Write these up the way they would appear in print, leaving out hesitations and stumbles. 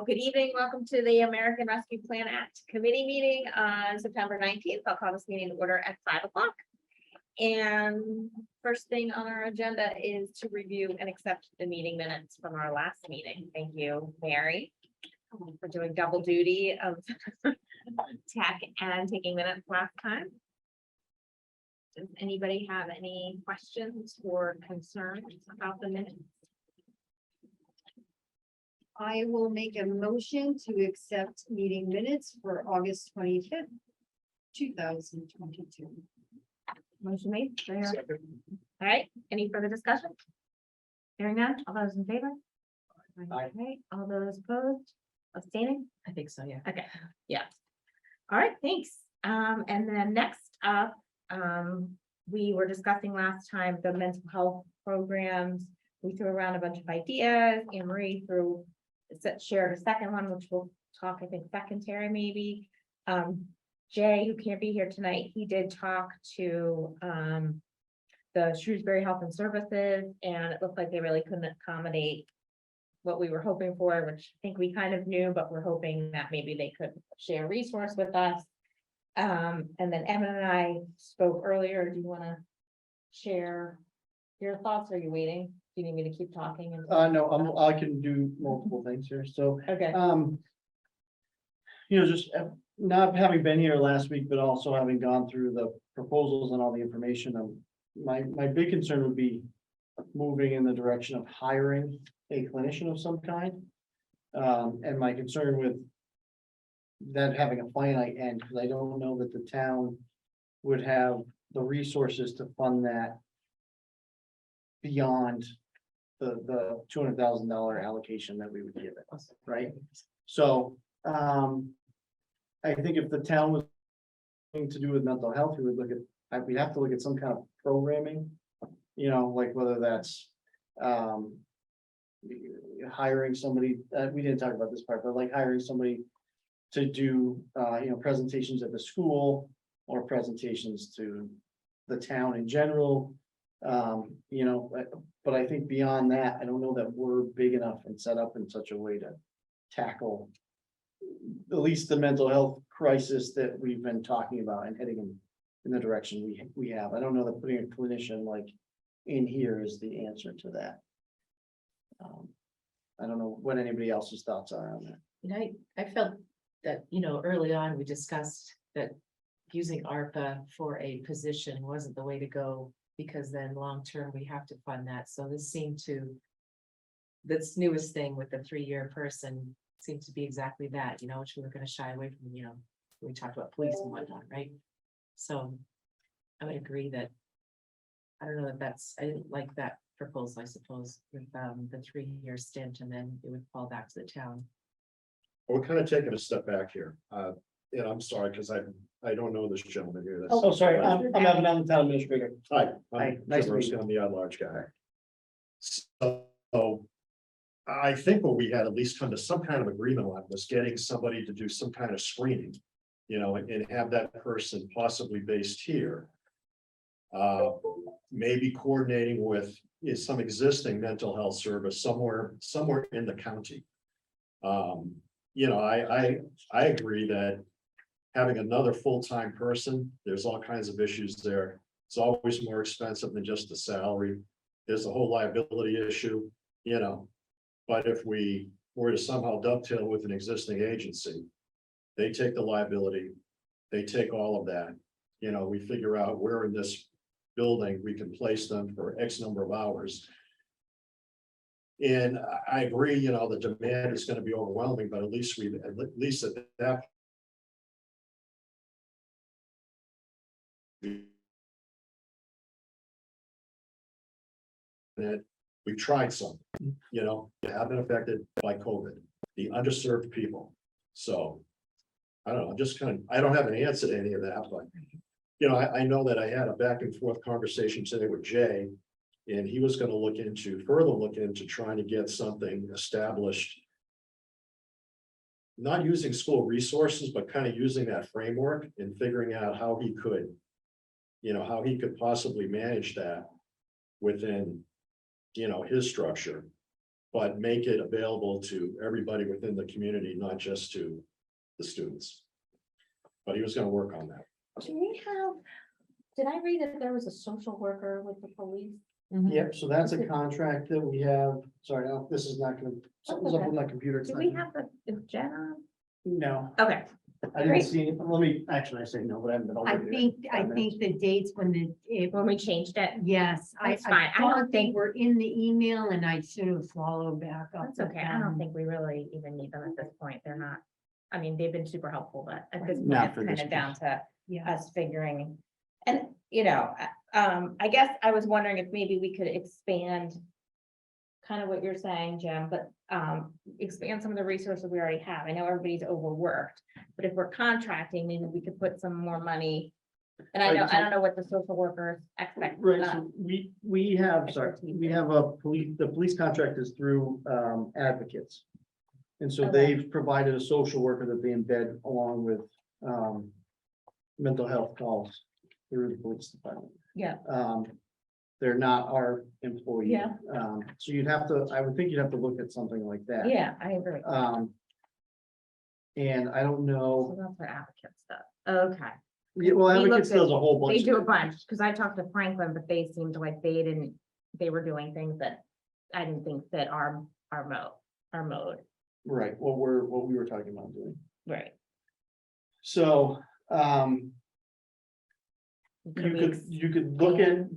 Good evening. Welcome to the American Rescue Plan Act Committee meeting on September 19th. I'll call this meeting to order at 5 o'clock. And first thing on our agenda is to review and accept the meeting minutes from our last meeting. Thank you, Mary, for doing double duty of tech and taking minutes last time. Does anybody have any questions or concerns about the minutes? I will make a motion to accept meeting minutes for August 25th, 2022. Motion made. There. All right, any further discussion? Hearing none, all those in favor? Aye. Okay, all those opposed, abstaining? I think so, yeah. Okay, yeah. All right, thanks. And then next up, we were discussing last time the mental health programs. We threw around a bunch of ideas. Anne Marie shared a second one, which we'll talk, I think, secondary maybe. Jay, who can't be here tonight, he did talk to the Shrewsbury Health and Services, and it looked like they really couldn't accommodate what we were hoping for, which I think we kind of knew, but we're hoping that maybe they could share a resource with us. And then Evan and I spoke earlier. Do you want to share your thoughts? Are you waiting? Do you need me to keep talking? No, I can do multiple things here, so, Okay, just not having been here last week, but also having gone through the proposals and all the information, my big concern would be moving in the direction of hiring a clinician of some kind. And my concern with that having a finite end, because I don't know that the town would have the resources to fund that beyond the $200,000 allocation that we would give it, right? So, I think if the town was something to do with mental health, we would look at, we'd have to look at some kind of programming, like whether that's, hiring somebody, we didn't talk about this part, but like hiring somebody to do, presentations at the school or presentations to the town in general. But I think beyond that, I don't know that we're big enough and set up in such a way to tackle at least the mental health crisis that we've been talking about and heading in the direction we have. I don't know that putting a clinician like in here is the answer to that. I don't know what anybody else's thoughts are on that. And I felt that, early on, we discussed that using ARPA for a position wasn't the way to go, because then long-term, we have to fund that. So this seemed to, this newest thing with the 3-year person seemed to be exactly that, which we were going to shy away from, we talked about police and whatnot, right? So I would agree that, I don't know that I didn't like that proposal, I suppose, with the 3-year stint, and then it would fall back to the town. We're kind of taking a step back here, and I'm sorry, because I don't know this gentleman here. That's- Oh, sorry, I'm Evan, I'm the town administrator. Hi, Hi, I'm nice Jim to meet you. Russo, I'm the at-large guy. So I think what we had at least come to some kind of agreement on was getting somebody to do some kind of screening, and have that person possibly based here. Maybe coordinating with some existing mental health service somewhere in the county. I agree that having another full-time person, there's all kinds of issues there. It's always more expensive than just the salary. There's a whole liability issue, but if we were to somehow dovetail with an existing agency, they take the liability, they take all of that, we figure out where in this building we can place them for X number of hours. And I agree, the demand is going to be overwhelming, but at least at that. That we've tried some, have been affected by COVID, the underserved people. So I don't know, I'm just I don't have an answer to any of that, but I know that I had a back and forth conversation today with Jay. And he was going to further look into trying to get something established. Not using school resources, but kind of using that framework and figuring out how he could, possibly manage that within, his structure. but make it available to everybody within the community, not just to the students. But he was gonna work on that. Do we have, did I read that there was a social worker with the police? Yep, so that's a contract that we have, sorry, no, this is not gonna, something's up with my computer. It's Do not we gonna- have the, is Jenna? No, Okay, I didn't Great. see, let me, actually, I say no, but I haven't been. over I it think, yet. I think the dates when when we changed it, yes, That's fine. I don't thought they think- were in the email and I should have followed back up. that's with okay. I don't them. think we really even need them at this point. They're not, I mean, they've been super helpful, but at this point, Not it's for kind this of down to Yeah, us figuring. And, you know, I guess I was wondering if maybe we could expand kind of what you're saying, Jim, but expand some of the resources we already have. I know everybody's overworked, but if we're contracting, maybe we could put some more money. And I know, I don't know what the social workers expect. Right, so we have, sorry, expertise we in. have the police contract is through advocates. And so Okay. they've provided a social worker that they embed along with mental health calls through the police department. Yeah. They're not our employee. Yeah. So you'd have to, I would think you'd have to look at something like that. Yeah, I agree. And I don't So know, that's for advocate stuff. Okay. yeah, well, We advocates looked at- does a whole bunch. They do a of bunch, things. because I talked to Franklin, but they seemed like they were doing things that I didn't think that our mode. Right, what we were talking about doing. Right. So, Could we ex- you could look at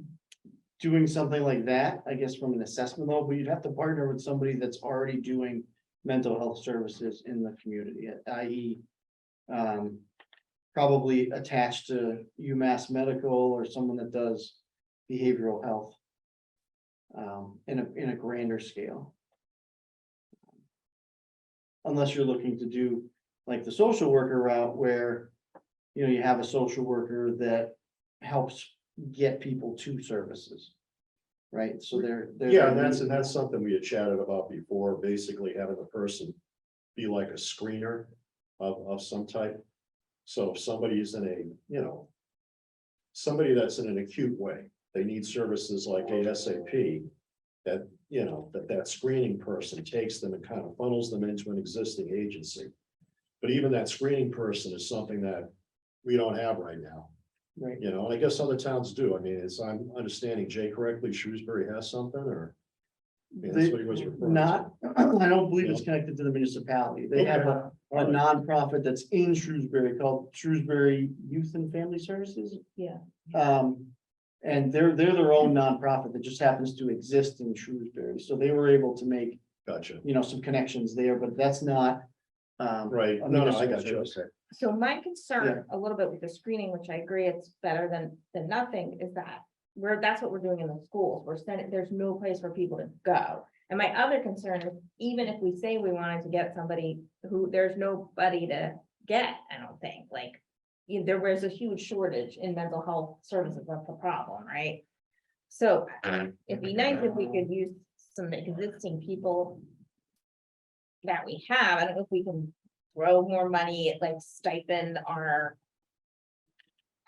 doing something like that, I guess, from an assessment level, but you'd have to partner with somebody that's already doing mental health services in the community, i.e. Probably attached to UMass Medical or someone that does behavioral health. In a grander scale. Unless you're looking to do like the social worker route where, you know, you have a social worker that helps get people to services. Right, so they're. Yeah, and that's something we had chatted about before, basically having the person be like a screener of some type. So if somebody's in a, you know, somebody that's in an acute way, they need services like ASAP. That, you know, that screening person takes them and kind of funnels them into an existing agency. But even that screening person is something that we don't have right now. Right, You know, and I guess other towns do. I mean, it's, I'm understanding Jay correctly, Shrewsbury has something, or? I mean, that's what he was referring to. not, I don't believe it's connected to the municipality, they have a All right. nonprofit that's in Shrewsbury called Shrewsbury Youth and Family Services. Yeah. And they're their own nonprofit that just happens to exist in Shrewsbury, so they were able to make, Gotcha, you know, some connections there, but that's not. right, a no, I municipal got you, service. okay. So my concern a little bit with the screening, which I agree it's better than nothing, is that that's what we're doing in the schools. We're sending, there's no place for people to go. And my other concern is even if we say we wanted to get somebody who, there's nobody to get, I don't think, like. There was a huge shortage in mental health services, that's the problem, right? So it'd be nice if we could use some existing people that we have. I don't know if we can throw more money, like stipend our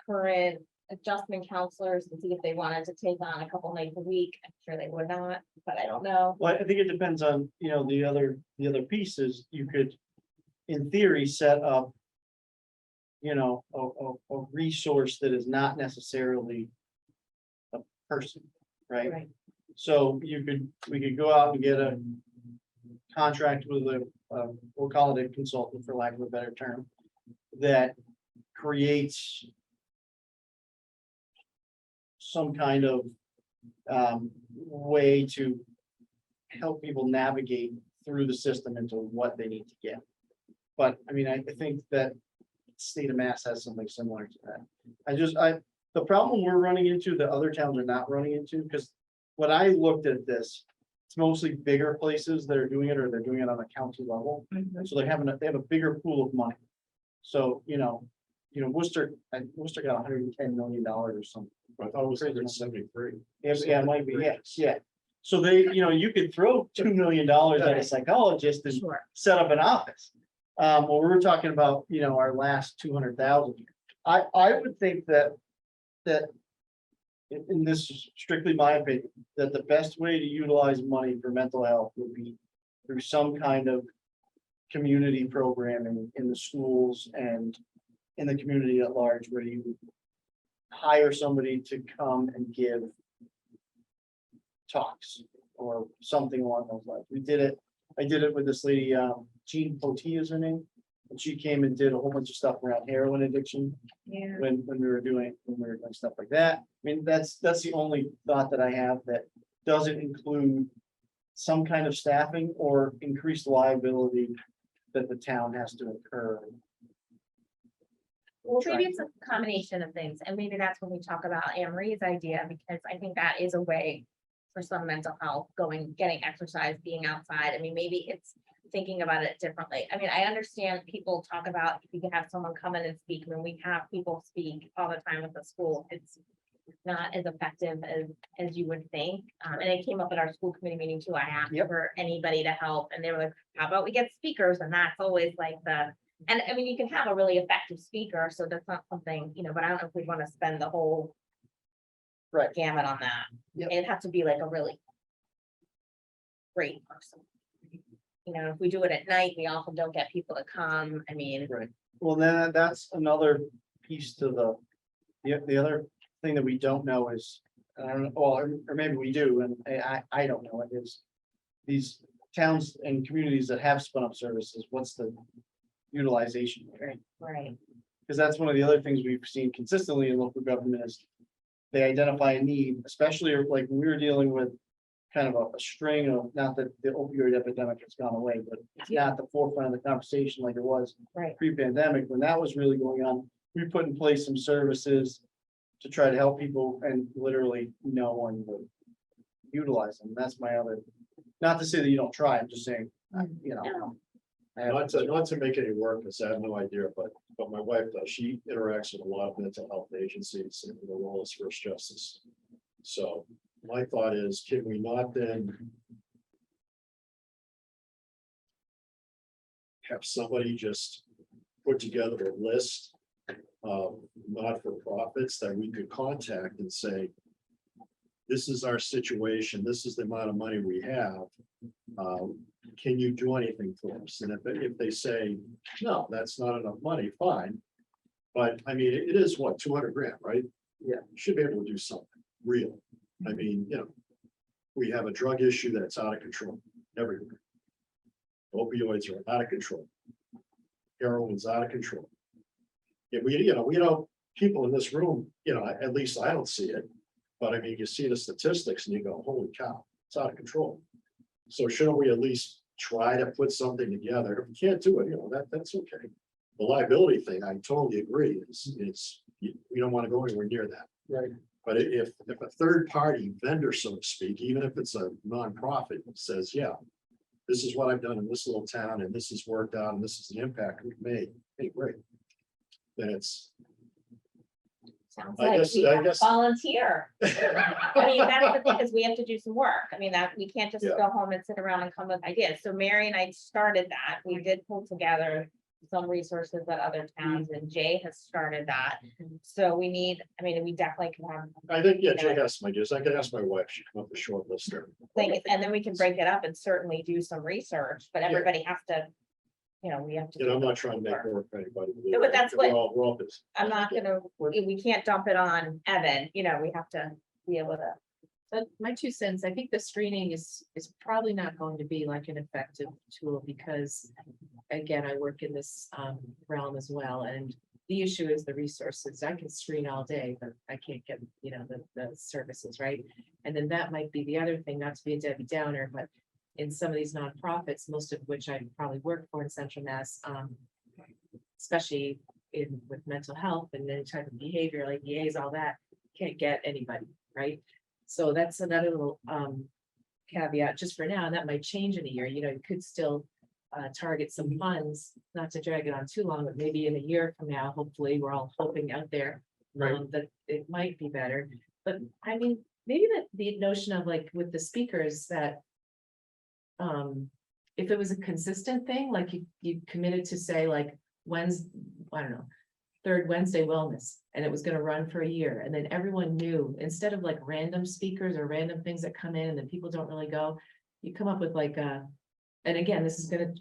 current adjustment counselors and see if they wanted to take on a couple nights a week. I'm sure they would not, but I don't know. Well, I think it depends on, you know, the other pieces, you could, in theory, set up. You know, a resource that is not necessarily. A person, right? Right. So we could go out and get a. Contract with we'll call it a consultant for lack of a better term, that creates. Some kind of way to help people navigate through the system into what they need to get. But I mean, I think that state of Mass has something similar to that. The problem we're running into, that other towns are not running into, because when I looked at this, it's mostly bigger places that are doing it, or they're doing it on a county level. So they have a bigger pool of money. So, you know, Worcester got $110 million or something. I thought it was 173. Yeah, it might be, yeah. So they, you know, you could throw $2 million at a psychologist and Sure. set up an office. Well, we're talking about, you know, our last 200,000. I would think that and this is strictly my opinion, that the best way to utilize money for mental health would be through some kind of community programming in the schools and in the community at large, where you hire somebody to come and give talks or something along those lines. I did it with this lady, Jean Potee is her name. And she came and did a whole bunch of stuff around heroin addiction Yeah. when we were doing stuff like that. I mean, that's the only thought that I have that doesn't include some kind of staffing or increased liability that the town has to incur. Well, maybe it's a combination of things, and maybe that's when we talk about Anne Marie's idea, because I think that is a way for some mental health, getting exercise, being outside. I mean, maybe it's thinking about it differently. I mean, I understand people talk about if you can have someone come in and speak. I mean, we have people speak all the time at the school. It's not as effective as you would think. And it came up at our school committee meeting too. I asked Yep. for anybody to help, and they were like, how about we get speakers? And that's always like and I mean, you can have a really effective speaker, so that's not something, but I don't know if we want to spend the whole Right. gamut on that. Yep. It'd have to be like a really great person. If we do it at night, we often don't get people to come. I mean, Well, then that's another piece to the other thing that we don't know is, I don't know, or maybe we do, and I don't know, it is these towns and communities that have spun up services, what's the utilization rate? right, Because that's one of the other things we've seen consistently in local government is they identify a need, especially like when we were dealing with kind of a string of, not that the opioid epidemic has gone away, but it's not at the forefront of the conversation like it was right. pre-pandemic, when that was really going on. We put in place some services to try to help people, and literally no one would utilize them. That's my other, not to say that you don't try, I'm just saying, No. Not to make any work, because I have no idea, but my wife does, she interacts with a lot of mental health agencies in the role as first justice. So my thought is, can we not then have somebody just put together a list of not-for-profits that we could contact and say, this is our situation, this is the amount of money we have. Can you do anything for us? And if they say, no, that's not enough money, fine. But I mean, it is what, 200 grand, right? Yeah. You should be able to do something real. I mean, we have a drug issue that's out of control everywhere. Opioids are out of control. Heroin's out of control. Yeah, we don't, people in this room, at least I don't see it. But I mean, you see the statistics and you go, holy cow, it's out of control. So shouldn't we at least try to put something together? If we can't do it, that's okay. The liability thing, I totally agree. We don't want to go anywhere near that. Right. But if a third party vendor, so to speak, even if it's a nonprofit, says, yeah, this is what I've done in this little town and this has worked out and this is the impact we've made, hey, great. Then it's, Sounds I like guess- we I have to guess- volunteer. I mean, that's the thing, because we have to do some work. I mean, that we can't just Yeah. go home and sit around and come with ideas. So Mary and I started that. We did pull together some resources that other towns, and Jay has started that. So we definitely can have I think, yeah, Jay has some ideas. I could ask my wife, she come up with a short list there. things, and then we can break it up and certainly do some research, but Yeah. everybody has to, we have to. I'm do not trying to make work. work for anybody. No, but that's We're what- all busy. I'm not gonna, we can't dump it on Evan, we have to be able to. But my 2 cents, I think the screening is probably not going to be like an effective tool because, again, I work in this realm as well, and the issue is the resources. I can screen all day, but I can't get, the services, right? And then that might be the other thing, not to be a Debbie Downer, but in some of these nonprofits, most of which I probably work for in Central Mass, especially with mental health and any type of behavior like EAs, all that, can't get anybody, right? So that's another little caveat just for now, and that might change in a year. You could still target some funds, not to drag it on too long, but maybe in a year from now, hopefully, we're all hoping out there that it might be better. But I mean, maybe the notion of like with the speakers that if it was a consistent thing, like you committed to say like, I don't know, third Wednesday wellness, and it was gonna run for a year, and then everyone knew, instead of like random speakers or random things that come in and then people don't really go, you come up with like and again, this is gonna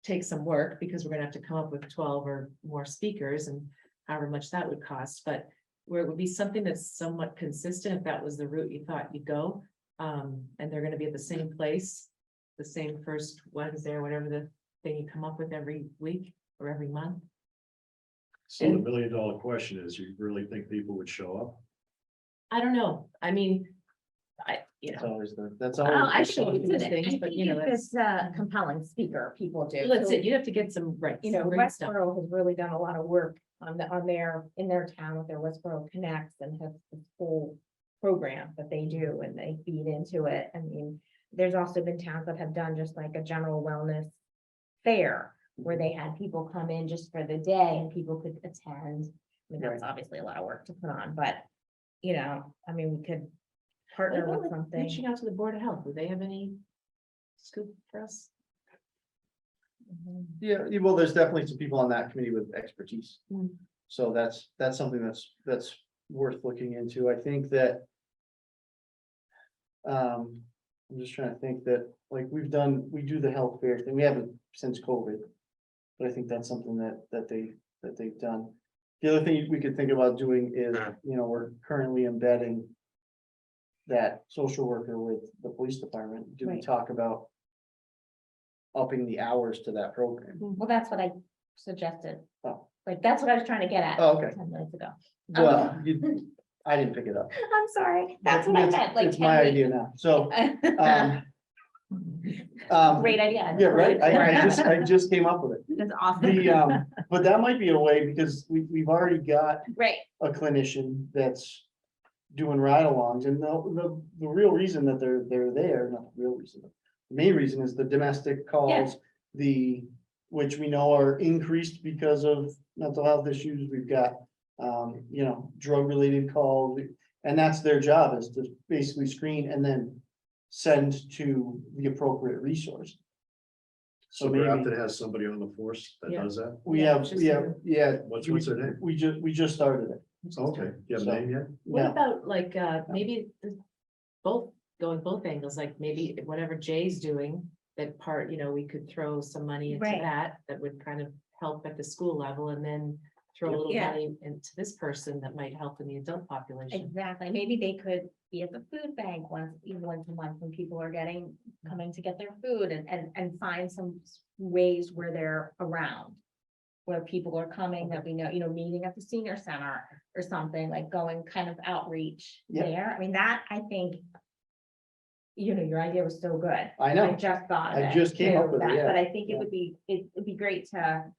take some work, because we're gonna have to come up with 12 or more speakers, and however much that would cost, but where it would be something that's somewhat consistent, if that was the route you thought you'd go, and they're gonna be at the same place, the same first Wednesday or whatever the thing you come up with every week or every month. So the $1 million question is, you really think people would show up? I don't know, I mean, That's always that's Oh, always. I I think should do it's things, but you know, if it's a compelling speaker, people do. let's So, say, you have to get some, right. You know, some great stuff. Westboro has really done a lot of work on in their town with their Westboro Connects, and have this whole program that they do, and they feed into it. I mean, there's also been towns that have done just like a general wellness fair, where they had people come in just for the day and people could attend. I mean, that's obviously a lot of work to put on, but, you know, I mean, we could What partner about with something. reaching out to the Board of Health, would they have any scoop for us? Mhm. Yeah, well, there's definitely some people on that committee with expertise. Hmm. So that's something that's worth looking into. I think that. I'm just trying to think that, like, we do the health fair thing. We haven't since COVID. But I think that's something that they've done. The other thing we could think about doing is, you know, we're currently embedding. That social worker with the police department. Do we Right. talk about? Upping the hours to that program? Well, that's what I suggested. Oh. Like, that's what I was trying to get at. Oh, okay. 10 minutes ago. Well, I didn't pick it up. I'm sorry, that's what I It's- meant, like. It's my 10 idea now, so, Great idea. yeah, right, I just came up with it. That's awesome. But that might be a way, because we've already got Right, a clinician that's doing ride-alongs, and the real reason that they're there, not the real reason, the main reason is the domestic calls, which we know are increased because of mental health issues. We've got, you know, drug-related calls, and that's their job, is to basically screen and then send to the appropriate resource. So maybe- Grafton has somebody on the force that Yeah. does that? We Yeah, have, just yeah. What's we- their name? We just started it. Okay, you have a name yet? What Yeah, about like, maybe going both angles, like maybe whatever Jay's doing, that part, you know, we could throw some money into Right. that would kind of help at the school level, and then throw a little Yeah. money into this person that might help in the adult population. exactly. Maybe they could be at the food bank once a month, when people are coming to get their food, and find some ways where they're around. Where people are coming that we know, you know, meeting at the senior center or something, like going kind of outreach Yeah. there. I mean, that, I think. You know, your idea was so good. I know. I just thought of I it, just came up too, with it, that- yeah. But I think Yeah. it'd be great to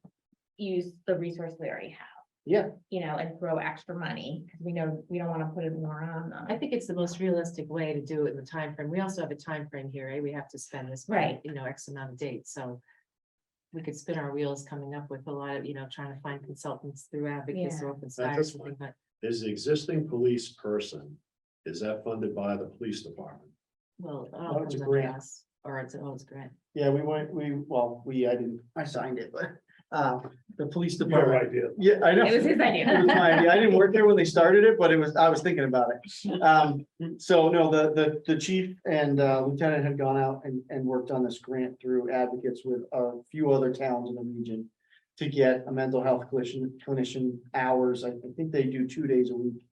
use the resource we already have. Yeah. You know, and throw extra money, because we know we don't want to put it more on them. I think it's the most realistic way to do it in the time frame. We also have a time frame here, eh? We have to spend this, by, Right. you know, X amount of dates, so. We could spin our wheels coming up with a lot of, you know, trying to find consultants through advocates Yeah. or open That's skies, or fine. something, but, Is the existing police person, is that funded by the police department? well, it No, all it's comes a under grant. us, or it's a grant. Yeah, I signed it, but, the police department. idea. Yeah, I know. It was his idea. It was my idea. I didn't work there when they started it, but I was thinking about it. So no, the chief and lieutenant had gone out and worked on this grant through advocates with a few other towns in the region. To get a mental health clinician hours. I think they do 2 days a week.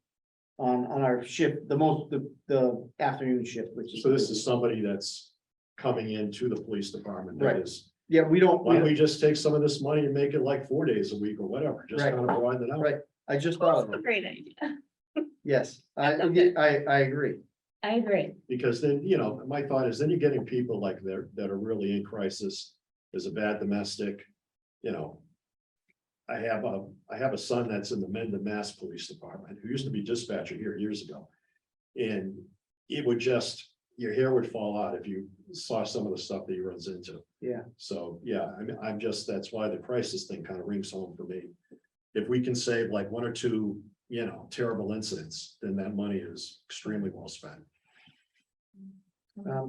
On our shift, the afternoon shift, which is. So this is somebody that's coming into the police department. That Right. is, Yeah, we don't. why don't we just take some of this money and make it like 4 days a week or whatever, just Right. kind of widen it out. Right. I just thought of That's a it. great idea. Yes, I agree. I agree. Because then, you know, my thought is then you're getting people like that are really in crisis. There's a bad domestic, you know. I have a son that's in the Mendon, Mass Police Department, who used to be dispatcher here years ago. And it would just, your hair would fall out if you saw some of the stuff that he runs into. Yeah. So, yeah, I mean, that's why the crisis thing kind of rings home for me. If we can save like 1 or 2, you know, terrible incidents, then that money is extremely well spent.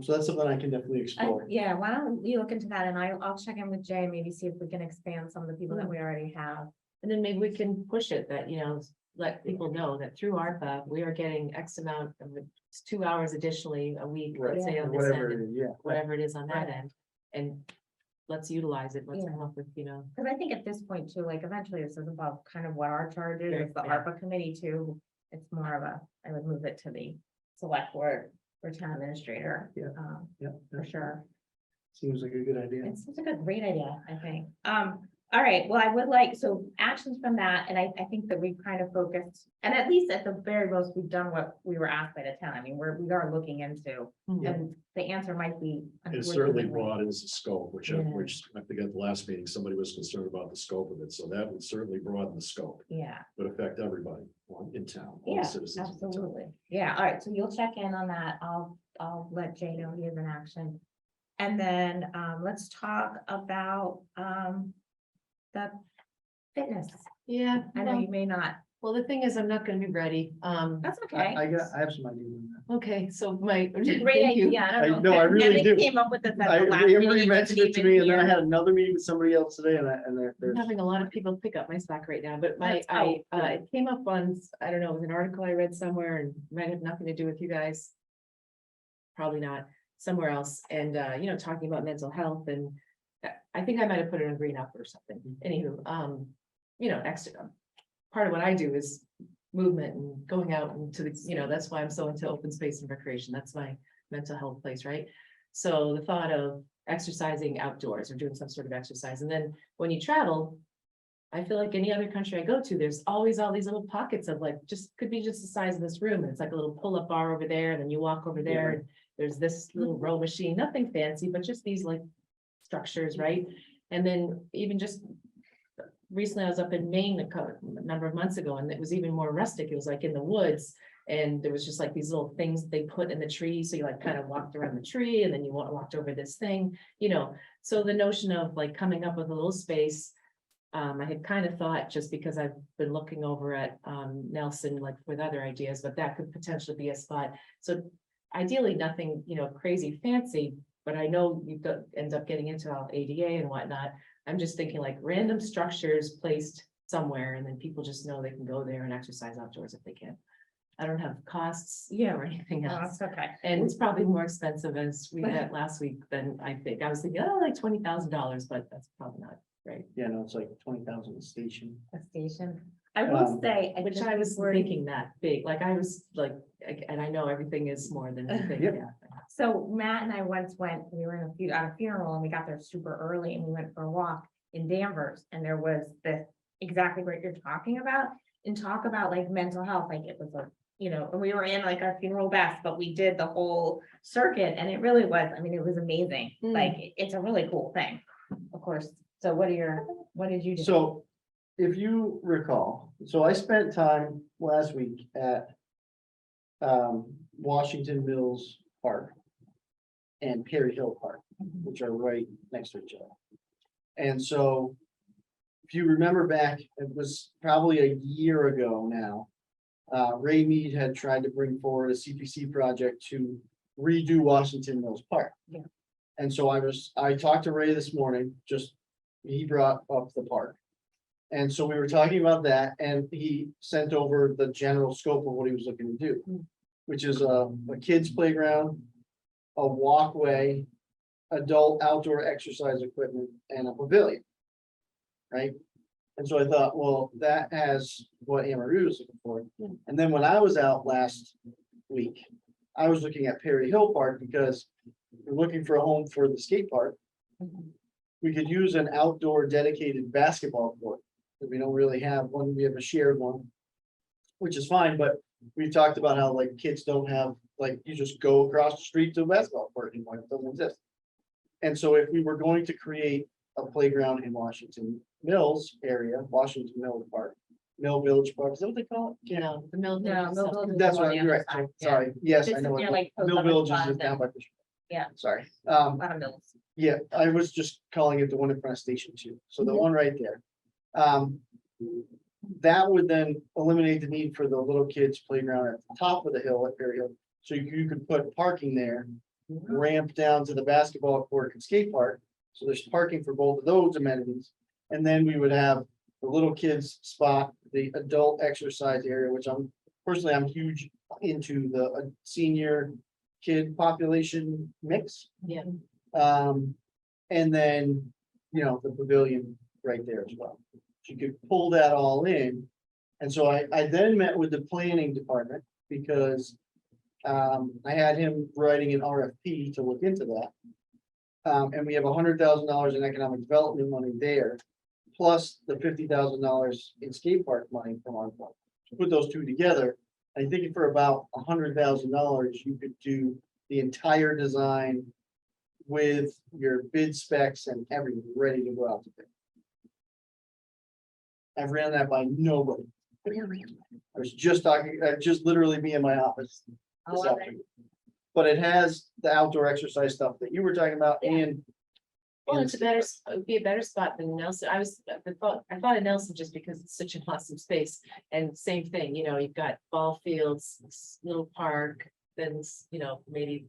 So that's something I can definitely explore. Yeah, why don't you look into that, and I'll check in with Jay, maybe see if we can expand some of the people that we already have. And then maybe we can push it that, you know, let people know that through ARPA, we are getting X amount of, it's 2 hours additionally a week, Right, let's say on this whatever end, it and is, yeah. whatever it is on that Right. end. And let's utilize it, let's Yeah. come up with, you know, Cause I think at this point too, like eventually this is about kind of what our charge is, Sure, as the yeah. ARPA committee too. It's more of a, I would move it to the select board or town administrator. Yeah. Yeah, For sure. seems like a good idea. It's such a great idea, I think. All right, well, I would like, so actions from that, and I think that we've kind of focused, and at least at the very most, we've done what we were asked by the town. I mean, we are looking into, Mhm. and the answer might be. It certainly unfortunately, broadens the scope, which Yeah. I think at the last meeting, somebody was concerned about the scope of it, so that would certainly broaden the scope, Yeah, but affect everybody in town, all yeah, the citizens. of the town. absolutely. Yeah, all right, so you'll check in on that. I'll let Jay know he is in action. And then, let's talk about, the fitness. yeah. I know well- you may not, Well, the thing is, I'm not gonna be ready. that's I okay. I have some ideas on that. Okay, so my. Great thank you. idea. I I don't know. know, I really Kevin do. Came up with this at I, the last Emery meeting, mentioned wasn't it to even me, and then I here. had another meeting with somebody else today, and I'm there's. having a lot of people pick up my slack right now, but my, That's- it came up on, I don't know, it was an article I read somewhere and might have nothing to do with you guys. Probably not, somewhere else, and, you know, talking about mental health and I think I might have put it on Green Up or something. Anywho, you know, extra, part of what I do is movement and going out into the, you know, that's why I'm so into open space and recreation. That's my mental health place, right? So the thought of exercising outdoors or doing some sort of exercise, and then when you travel, I feel like any other country I go to, there's always all these little pockets of like, just could be just the size of this room. And it's like a little pull-up bar over there, and then you walk over there, and there's this little row machine, nothing fancy, but just these like structures, right? And then even just recently I was up in Maine a number of months ago, and it was even more rustic. It was like in the woods. And there was just like these little things they put in the tree. So you like kind of walked around the tree, and then you walked over this thing, you know. So the notion of like coming up with a little space. I had kind of thought, just because I've been looking over at Nelson, like with other ideas, but that could potentially be a spot. So ideally, nothing, you know, crazy fancy, but I know you end up getting into all ADA and whatnot. I'm just thinking like random structures placed somewhere, and then people just know they can go there and exercise outdoors if they can. I don't have costs, Yeah. or anything Oh, else. that's okay. And it's probably more expensive, as we met last week, than I think. I was thinking, oh, like $20,000, but that's probably not right. Yeah, no, it's like 20,000 a station. A station. I will say. Which just I was before- thinking that big, like I was like, and I know everything is more than you think. Yep. Yeah. So Matt and I once went, we were at a funeral, and we got there super early, and we went for a walk in Danvers, and there was this, exactly what you're talking about, and talk about like mental health, like it was a, you know, and we were in like our funeral best, but we did the whole circuit, and it really was, I mean, it was amazing. Mm. Like, it's a really cool thing, of course. So what did you do? So if you recall, so I spent time last week at Washington Mills Park and Perry Hill Park, which are right next to each other. And so if you remember back, it was probably a year ago now. Ray Mead had tried to bring forward a CPC project to redo Washington Mills Park. Yeah. And so I talked to Ray this morning, he brought up the park. And so we were talking about that, and he sent over the general scope of what he was looking to do. Which is a kid's playground, a walkway, adult outdoor exercise equipment, and a pavilion. Right? And so I thought, well, that has what Amaru was looking for. And then when I was out last week, I was looking at Perry Hill Park because we're looking for a home for the skate park. We could use an outdoor dedicated basketball court, but we don't really have one. We have a shared one, which is fine, but we've talked about how like kids don't have, like, you just go across the street to a basketball court anymore. It doesn't exist. And so if we were going to create a playground in Washington Mills area, Washington Mills Park, Mill Village Park, is that what they call it? You know, the mill. No, Mill Village is That's on right, the you're other right. side, yeah. Sorry. Yes, This I is know. near, it. like, the Mill 11th Village is Plaza. just down by. Fisher. Yeah. Sorry. A lot of mills. Yeah, I was just calling it the one in front of Station 2. So the one right there. That would then eliminate the need for the little kids playground at the top of the hill at Perry Hill. So you could put parking there, ramp down to the basketball court and skate park. So there's parking for both of those amenities. And then we would have the little kids spot, the adult exercise area, which I'm huge into the senior kid population mix. Yeah. And then, the pavilion right there as well. You could pull that all in. And so I then met with the planning department because I had him writing an RFP to look into that. And we have $100,000 in economic development money there, plus the $50,000 in skate park money from our fund. To put those two together, I think for about $100,000, you could do the entire design with your bid specs and everything ready to go out to bid. I've ran that by nobody. I was just talking, just literally be in my office I this love it. afternoon. But it has the outdoor exercise stuff that you were talking about and. Well, and it's it would be a better spot than Nelson. I thought of Nelson just because it's such an awesome space. And same thing, you've got ball fields, this little park, then, maybe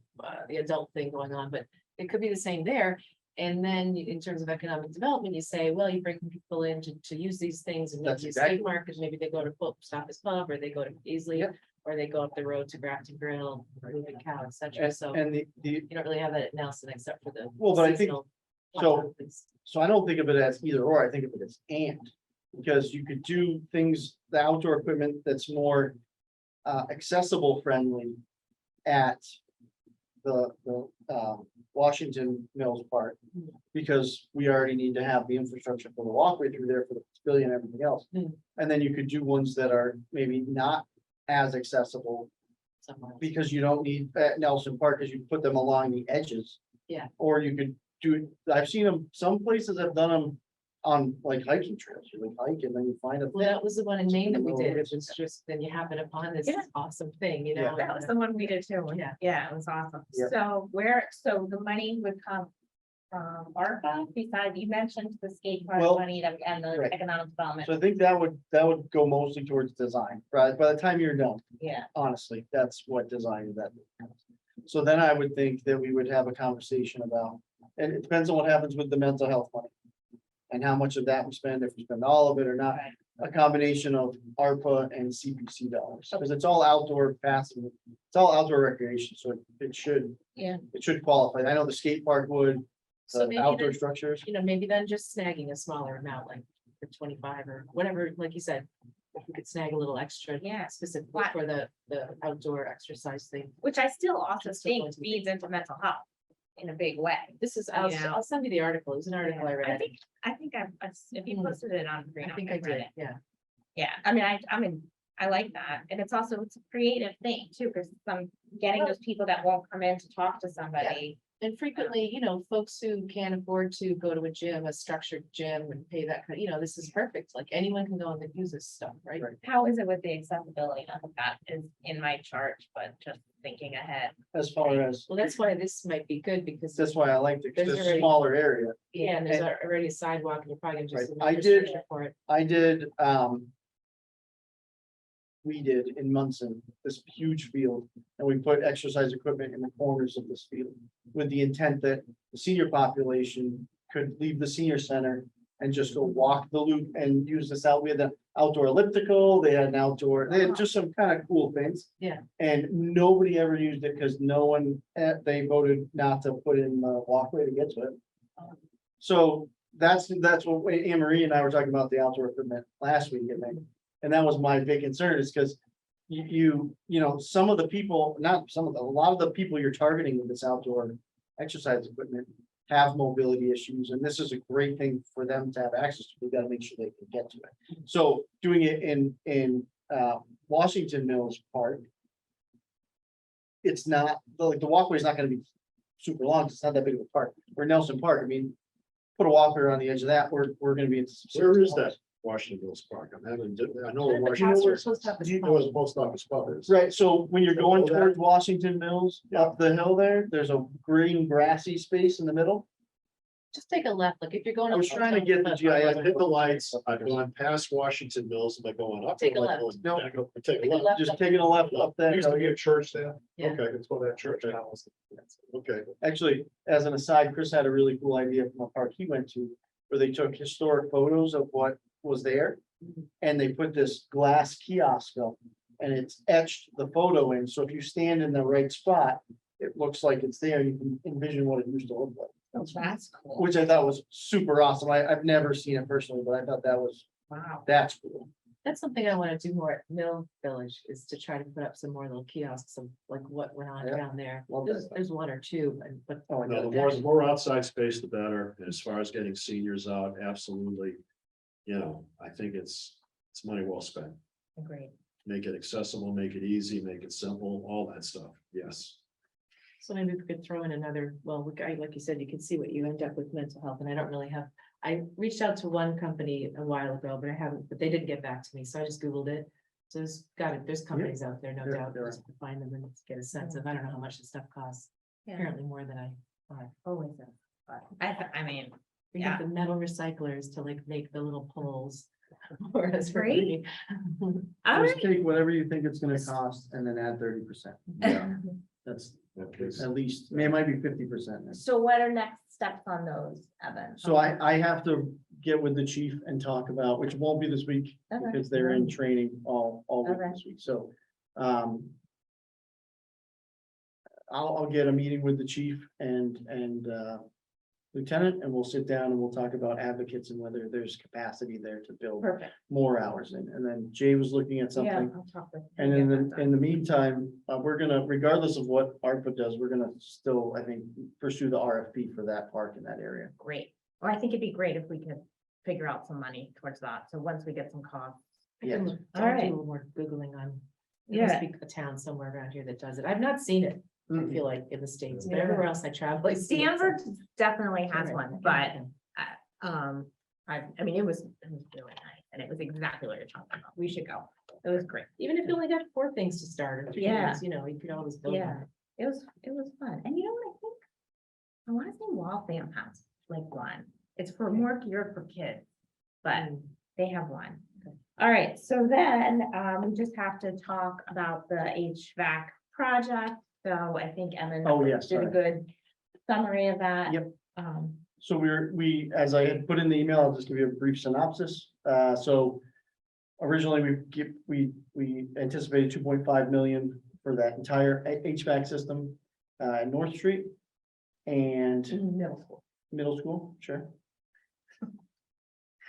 the adult thing going on, but it could be the same there. And then in terms of economic development, you say, well, you bring people in to use these things and That's maybe exactly- skate markets, maybe they go to Stop His Pub, or they go to Easley, Yep. or they go up the road to Grafton Grill, or Moving Cow, et cetera. So And the, you don't really have that at Nelson except for the. Well, but I think- seasonal so- hot topics. so I don't think of it as either or, I think of it as and. Because you could do things, the outdoor equipment that's more accessible friendly at the Washington Mills Park. Because we already need to have the infrastructure for the walkway through there for the pavilion and everything else. Hmm. And then you could do ones that are maybe not as accessible Somewhere else. because you don't need at Nelson Park, because you put them along the edges. Yeah. Or you could do, I've seen them, some places have done them on like hiking trails, you like hike and then you find a. Well, that was the one in Maine that we did. It was just, then you happen upon this Yeah. awesome thing, Yeah. That was the one we did too. Yeah. Yeah, it was awesome. Yeah. So the money would come from ARPA, besides, you mentioned the skate park Well, money that, and the right. economic development. So I think that would go mostly towards design, right? By the time you're done, Yeah, honestly, that's what design that. So then I would think that we would have a conversation about, and it depends on what happens with the mental health money. And how much of that we spend, if we spend all of it or not, Right. a combination of ARPA and CPC dollars, because it's all outdoor passive. It's all outdoor recreation, so it should. Yeah. It should qualify. I know the skate park would, So the maybe outdoor then, structures. maybe then just snagging a smaller amount, like for 25 or whatever, like you said. If we could snag a little extra. Yeah. Specifically What- for the outdoor exercise thing. which I still also Just still think going to be- feeds into mental health in a big way. This is, Yeah. I'll send you the article. It was an article I I read. think if you Mhm. posted it on. Green, I think I read did, it. yeah. Yeah, I mean, I like that. And it's also, it's a creative thing too, because getting those people that won't come in to talk to somebody. And frequently, folks who can't afford to go to a gym, a structured gym and pay that, this is perfect. Like anyone can go and use this stuff, right? Right. How is it with the accessibility? Not that that is in my chart, but just thinking ahead. As far as, Well, that's why this might be good because. that's why I liked it, 'cause There's it's a already- smaller area. Yeah, and there's already a sidewalk and you're probably gonna just. Right. I did- infrastructure For it. I did, we did in Munson, this huge field, and we put exercise equipment in the corners of this field. With the intent that the senior population could leave the senior center and just go walk the loop and use this out. We had the outdoor elliptical, they had an outdoor, they had just some kind of cool things. Yeah. And nobody ever used it because no one, they voted not to put in the walkway to get to it. So that's what Anne Marie and I were talking about the outdoor equipment last week, I think. And that was my big concern is because some of the people, not some of the, a lot of the people you're targeting with this outdoor exercise equipment have mobility issues, and this is a great thing for them to have access to. We gotta make sure they can get to it. So doing it in Washington Mills Park. It's not, like, the walkway is not gonna be super long, it's not that big of a park. Where Nelson Park, I mean, put a walker on the edge of that, we're gonna be into. some Where serious is that waters. Washington Mills Park? I know where The Washington house we're Mills. supposed to have this It was a post office pub is. Right, so when you're going Oh, that- towards Washington Mills, up the hill there's a green grassy space in the middle. Just take a left, like if you're going. I was up- trying to get the I've GIS. hit the lights, I've gone past Washington Mills, am I going up? Take a Am I left. going No. down? Take a Take a left. left. Just taking a left up There there. used to be a church there. Yeah. Okay, let's go to that church. Okay, Actually, as an aside, Chris had a really cool idea from a park he went to, where they took historic photos of what was there. And they put this glass kiosk up and it's etched the photo in. So if you stand in the right spot, it looks like it's there. You can envision what it used to look like. That's cool. Which I thought was super awesome. I've never seen it personally, but I thought Wow. that's cool. That's something I want to do more at Mill Village, is to try to put up some more little kiosks of like what went on Yeah. down there. Love There's, that. there's one or two, but Oh, I No, know. the more outside space, the better. And as far as getting seniors out, absolutely. You know, I think it's money well spent. Great. Make it accessible, make it easy, make it simple, all that stuff. Yes. so maybe we could throw in another, well, like you said, you can see what you end up with mental health, and I don't really have. I reached out to one company a while ago, but they didn't get back to me, so I just Googled it. So there's companies out there, no There- doubt, there are. just to find them and get a sense of, I don't know how much this stuff costs, Yeah. apparently more than I thought. Always. Is. But I mean, We Yeah. get the metal recyclers to like make the little poles. For us. Great. all Just right. take whatever you think it's gonna cost and then add 30%. Yeah. That's Okay. at least, it might be 50%. So what are next steps on those, Evan? So I have to get with the chief and talk about, which won't be this week, Okay. because they're in training all week Okay. this week, so. I'll get a meeting with the chief and lieutenant, and we'll sit down and we'll talk about advocates and whether there's capacity there to build Perfect. more hours in. And then Jay was looking at Yeah, something. I'll talk with. And get in that the, done. in the meantime, we're gonna, regardless of what ARPA does, we're gonna still, I think, pursue the RFP for that park in that area. Great. Or I think it'd be great if we could figure out some money towards that. So once we get some costs. I can Yes. look- All I'll right. do a little more Googling on. There must Yeah. be a town somewhere around here that does it. I've not seen it, I feel like, in the States, but Yeah. everywhere else I travel. I see it, so- Stanford definitely has Alright, one, but okay. I mean, it was really nice and it was exactly what you're talking about. We should go. It was great. Even if you only got 4 things to start, or 3 Yeah. things, you know, you could always build Yeah. on it. It was fun. And you know what I think? I want to say Waltham has like one. It's for more geared for kids, but they have one. All right, so then we just have to talk about the HVAC project. So I think Evan Oh, yes, did a sorry. good summary of that. Yep. Um, So as I had put in the email, I'll just give you a brief synopsis. So originally we anticipated 2.5 million for that entire HVAC system, North Street and middle school. middle school, sure.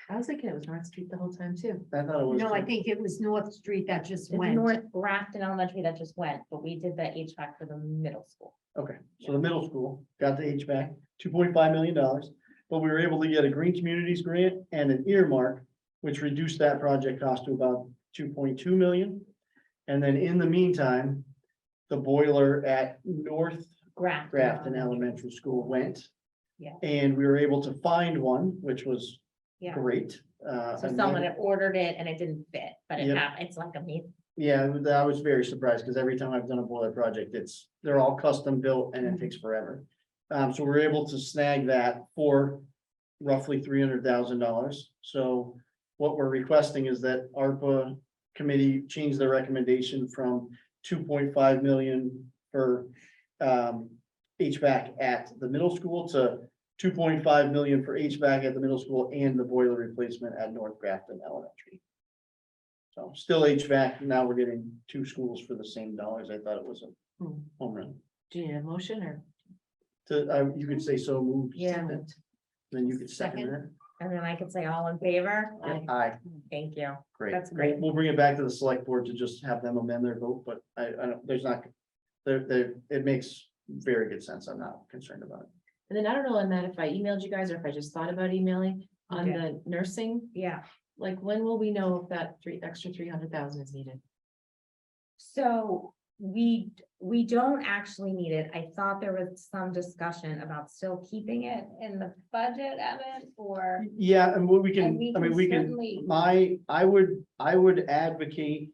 I was thinking it was North Street the whole time too. I thought it was. No, I think it was North Street that just It's went. North Grafton Elementary that just went, but we did the HVAC for the middle school. Okay, so the middle school got the HVAC, $2.5 million, but we were able to get a Green Communities grant and an earmark, which reduced that project cost to about 2.2 million. And then in the meantime, the boiler at North Grafton Elementary School went. Yeah. And we were able to find one, which was Yeah. great. So and someone then- had ordered it and it didn't fit, but it Yep. happened. It's like amazing. Yeah, I was very surprised because every time I've done a boiler project, they're all custom built and it takes forever. So we're able to snag that for roughly $300,000. So what we're requesting is that ARPA committee change their recommendation from 2.5 million for HVAC at the middle school to 2.5 million for HVAC at the middle school and the boiler replacement at North Grafton Elementary. So still HVAC, now we're getting 2 schools for the same dollars. I thought it was a Hmm. home run. Do you need a motion or? You could say so moved. Yeah. Then you could second Second. it. And then I could say all in favor. Aye, Thank you. great. That's great. We'll bring it back to the select board to just have them amend their vote, but I don't, there's not. It makes very good sense. I'm not concerned about it. And then I don't know on that if I emailed you guys or if I just thought about emailing on Okay. the nursing, Yeah. like when will we know if that extra 300,000 is needed? So we don't actually need it. I thought there was some discussion about still keeping it in the budget, Evan, or. Yeah, and what we can, And we I mean, can we can, certainly- I would advocate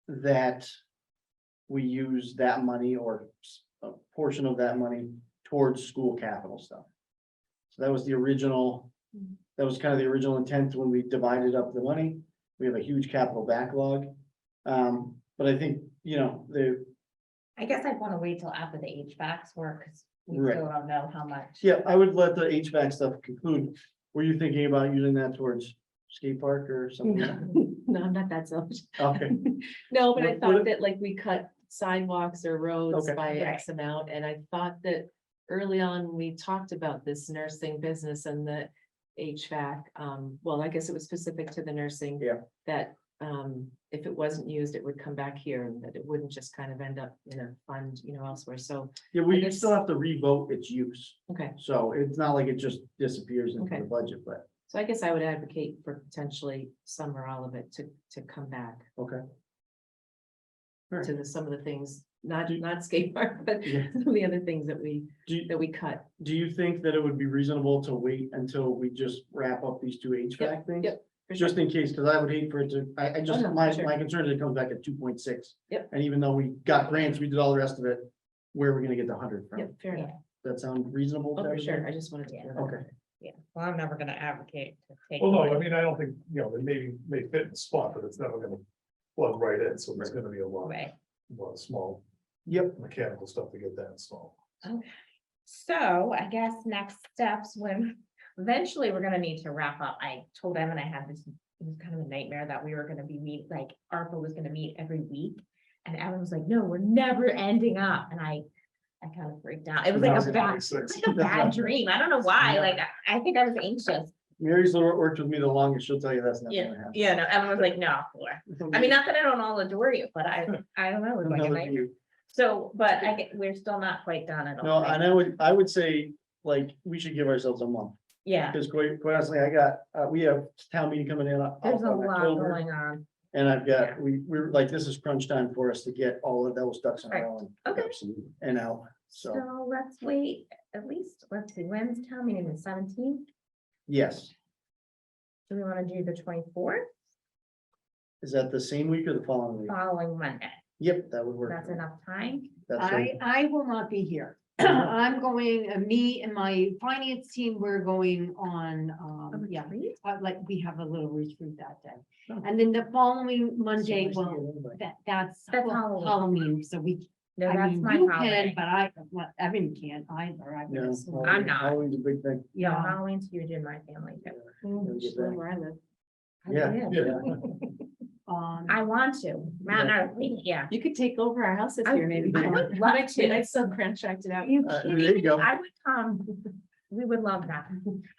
that we use that money or a portion of that money towards school capital stuff. So that was the original, that was kind of the original intent when we divided up the money. We have a huge capital backlog. But I think, I guess I'd want to wait till after the HVACs work, because we Right. still don't know how much. yeah, I would let the HVAC stuff conclude. Were you thinking about using that towards skate park or something? No, I'm not that selfish. Okay, No, but I What- thought what- that like we cut sidewalks or roads Okay. by Right. X amount, and I thought that early on, we talked about this nursing business and the HVAC, well, I guess it was specific to the nursing. Yeah. That, if it wasn't used, it would come back here, and that it wouldn't just kind of end up in a fund, elsewhere, so, yeah, we guess- still have to revote its use, okay. so it's not like it just disappears into Okay. the budget, but, So I guess I would advocate for potentially some or all of it to come back okay. to some of the things, not Do- skate park, but Yeah. some of the other things that we Do, cut. do you think that it would be reasonable to wait until we just wrap up these two HVAC things? yep, for sure. Just in case, because I would hate for it to, I just, no, my, sure. my concern is it comes back at 2.6. Yep. And even though we got grants, we did all the rest of it, where are we gonna get the 100 from? Yep, fair enough. Does that sound reasonable? Oh, to for sure. everybody? I just wanted to. Yeah. Okay, Yeah, well, I'm never gonna advocate to take. Well, no, away. I mean, I don't think, it may fit in the spot, but it's never gonna plug right in, so there's gonna be a Right. lot of small yep, mechanical stuff to get that installed. So I guess next steps when eventually we're gonna need to wrap up. I told Evan I had this, it was kind of a nightmare that we were gonna be like ARPA was gonna meet every week. And Evan was like, no, we're never ending up. And I kind of freaked out. It was like a bad, 2026. like a bad dream. I don't know why. Like, I think I was anxious. Mary's worked with me the longest, she'll tell you that's not gonna happen. Yeah, no, Evan was like, no. I mean, not that I don't all adore you, but I don't know. It was like a Another nightmare. view. So, but we're still not quite done at all. No, and I would say, like, we should give ourselves a month, Yeah, because quite honestly, we have town meeting coming in. there's a in lot October, going on. And I've got, we're like, this is crunch time for us to get all of those ducks in a Right. row Okay. and out, so, So let's wait, at least, let's see, when's town meeting, the 17th? yes. Do we want to do the 24th, Is that the same week or the following week? following Monday? Yep, that would work. That's for me. enough time? That's I will not be here. I'm going, me and my finance team, we're going on, A yeah, retreat? like, we have a little retreat that day. Oh. And then the following Monday, So nice to well, hear everybody. that's That's well, Halloween. Halloween, so we, No, I that's mean, my you can, holiday. but Evan can't either. I would No, assume. I'm not. Halloween's a big thing. Yeah, Yeah. Halloween's huge in my family too. We'll get back. Where I live. Yeah. Yeah. I want to, Matt and I, yeah. You could take over our house this I year, maybe. I would love And to. I'd still contract it out. You There kidding you me? go. I would come. We would love that.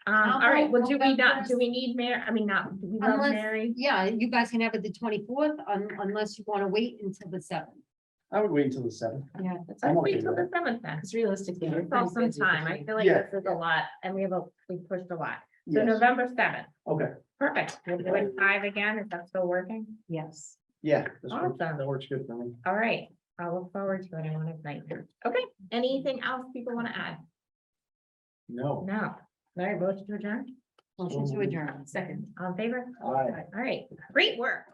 How All right, about well, do we not, November- do we need Mary? I mean, not, do we love Unless- Mary? Yeah, you guys can have it the 24th, unless you want to wait until the 7th. I would wait until the 7th. Yeah, Let's I'm wait okay till with the 7th then. because realistically. we're It's all pretty some busy time. I between- feel like Yeah. this is a lot and we pushed a lot. So Yes, November 7th, okay, perfect. We'll do it 5 again. Is that still working? Yes. yeah, Awesome. that works good for me. All right, I'll look forward to it. I want to nightmare. Okay, anything else people want to add? No. No. All right, vote to adjourn. Motion to adjourn. Second. All in favor? All right. All right, great work.